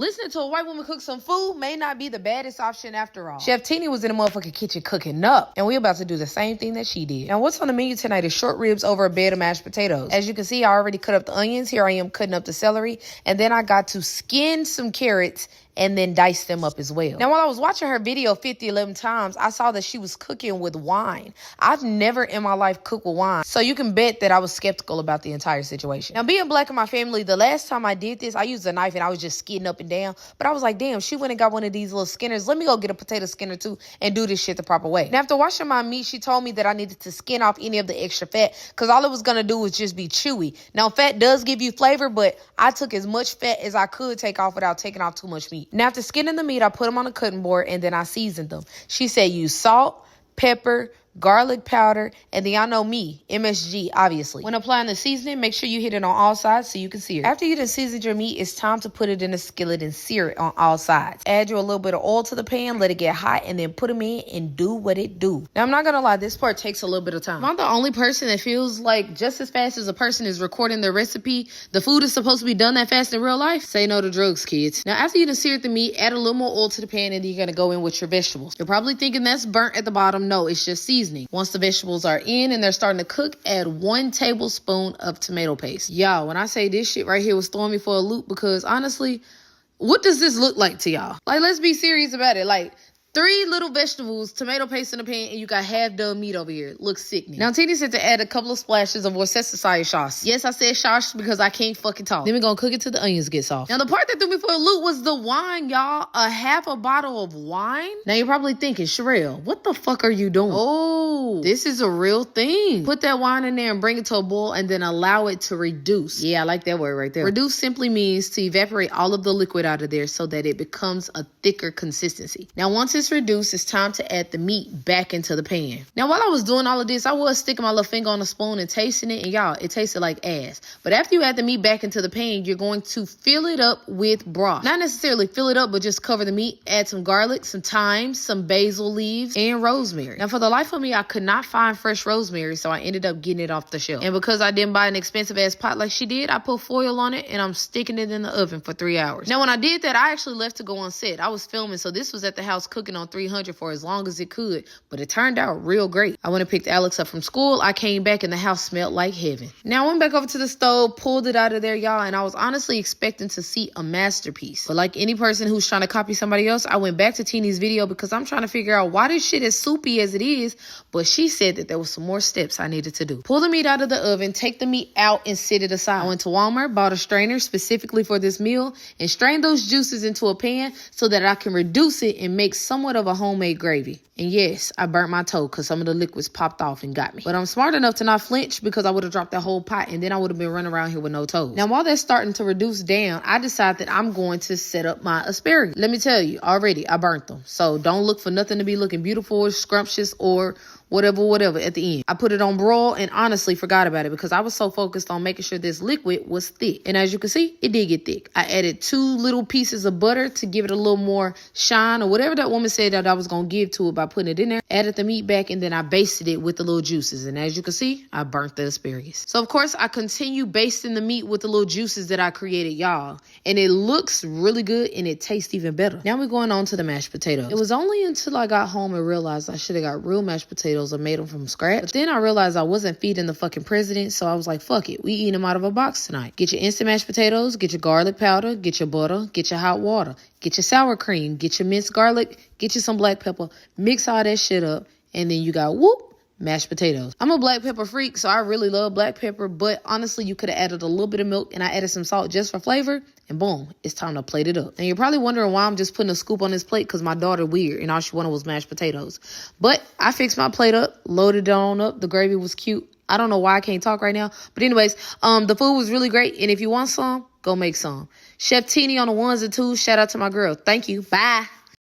Listening to a white woman cook some food may not be the baddest option after all. Chef Teeny was in the motherfucking kitchen cooking up, and we about to do the same thing that she did. Now, what's on the menu tonight is short ribs over a bed of mashed potatoes. As you can see, I already cut up the onions. Here I am cutting up the celery, and then I got to skin some carrots and then dice them up as well. Now, while I was watching her video 11 times, I saw that she was cooking with wine. I've never in my life cooked with wine, so you can bet that I was skeptical about the entire situation. Now, being black in my family, the last time I did this, I used a knife and I was just skidding up and down, but I was like, damn, she went and got one of these little skinners. Let me go get a potato skinner too and do this shit the proper way. Now, after washing my meat, she told me that I needed to skin off any of the extra fat because all it was gonna do was just be chewy. Now, fat does give you flavor, but I took as much fat as I could take off without taking off too much meat. Now, after skinning the meat, I put them on a cutting board and then I seasoned them. She said use salt, pepper, garlic powder, and then y'all know me, MSG, obviously. When applying the seasoning, make sure you hit it on all sides so you can sear it. After you done seasoned your meat, it's time to put it in a skillet and sear it on all sides. Add you a little bit of oil to the pan, let it get hot, and then put them in and do what it do. Now, I'm not gonna lie, this part takes a little bit of time. I'm the only person that feels like just as fast as a person is recording their recipe, the food is supposed to be done that fast in real life. Say no to drugs, kids. Now, after you done seared the meat, add a little more oil to the pan, and then you're gonna go in with your vegetables. You're probably thinking that's burnt at the bottom. No, it's just seasoning. Once the vegetables are in and they're starting to cook, add 1 tablespoon of tomato paste. Y'all, when I say this shit right here was throwing me for a loop, because honestly, what does this look like to y'all? Like, let's be serious about it. Like, 3 little vegetables, tomato paste in the pan, and you got half done meat over here. It looks sickening. Now, Teeny said to add a couple of splashes of Worcestershire sauce. Yes, I said sauce because I can't fucking talk. Then we're gonna cook it till the onions get soft. Now, the part that threw me for a loop was the wine, y'all. A half a bottle of wine? Now, you're probably thinking, Sherelle, what the fuck are you doing? Oh, this is a real thing. Put that wine in there and bring it to a boil and then allow it to reduce. Yeah, I like that word right there. Reduce simply means to evaporate all of the liquid out of there so that it becomes a thicker consistency. Now, once it's reduced, it's time to add the meat back into the pan. Now, while I was doing all of this, I was sticking my little finger on the spoon and tasting it, and y'all, it tasted like ass. But after you add the meat back into the pan, you're going to fill it up with broth. Not necessarily fill it up, but just cover the meat, add some garlic, some thyme, some basil leaves, and rosemary. Now, for the life of me, I could not find fresh rosemary, so I ended up getting it off the shelf. And because I didn't buy an expensive ass pot like she did, I put foil on it, and I'm sticking it in the oven for 3 hours. Now, when I did that, I actually left to go on set. I was filming, so this was at the house cooking on 300 for as long as it could, but it turned out real great. I went and picked Alex up from school. I came back and the house smelled like heaven. Now I went back over to the stove, pulled it out of there, y'all, and I was honestly expecting to see a masterpiece. But like any person who's trying to copy somebody else, I went back to Teeny's video because I'm trying to figure out why this shit is soupy as it is, but she said that there was some more steps I needed to do. Pull the meat out of the oven, take the meat out and sit it aside. I went to Walmart, bought a strainer specifically for this meal, and strained those juices into a pan so that I can reduce it and make somewhat of a homemade gravy. And yes, I burnt my toe because some of the liquids popped off and got me. But I'm smart enough to not flinch because I would have dropped that whole pot and then I would have been running around here with no toes. Now, while that's starting to reduce down, I decided that I'm going to set up my asparagus. Let me tell you, already, I burnt them. So don't look for nothing to be looking beautiful or scrumptious or whatever at the end. I put it on broil and honestly forgot about it because I was so focused on making sure this liquid was thick. And as you can see, it did get thick. I added 2 little pieces of butter to give it a little more shine or whatever that woman said that I was going to give to it by putting it in there. Added the meat back and then I basted it with the little juices. And as you can see, I burnt the asparagus. So of course, I continue basting the meat with the little juices that I created, y'all. And it looks really good and it tastes even better. Now we're going on to the mashed potatoes. It was only until I got home and realized I should have got real mashed potatoes or made them from scratch. But then I realized I wasn't feeding the fucking president, so I was like, fuck it. We eating them out of a box tonight. Get your instant mashed potatoes, get your garlic powder, get your butter, get your hot water, get your sour cream, get your minced garlic, get you some black pepper, mix all that shit up, and then you got mashed potatoes. I'm a black pepper freak, so I really love black pepper, but honestly, you could have added a little bit of milk and I added some salt just for flavor, and boom, it's time to plate it up. And you're probably wondering why I'm just putting a scoop on this plate because my daughter weird and all she wanted was mashed potatoes. But I fixed my plate up, loaded it on up. The gravy was cute. I don't know why I can't talk right now. But anyways, the food was really great. And if you want some, go make some. Chef Teeny on the ones and twos. Shout out to my girl. Thank you. Bye.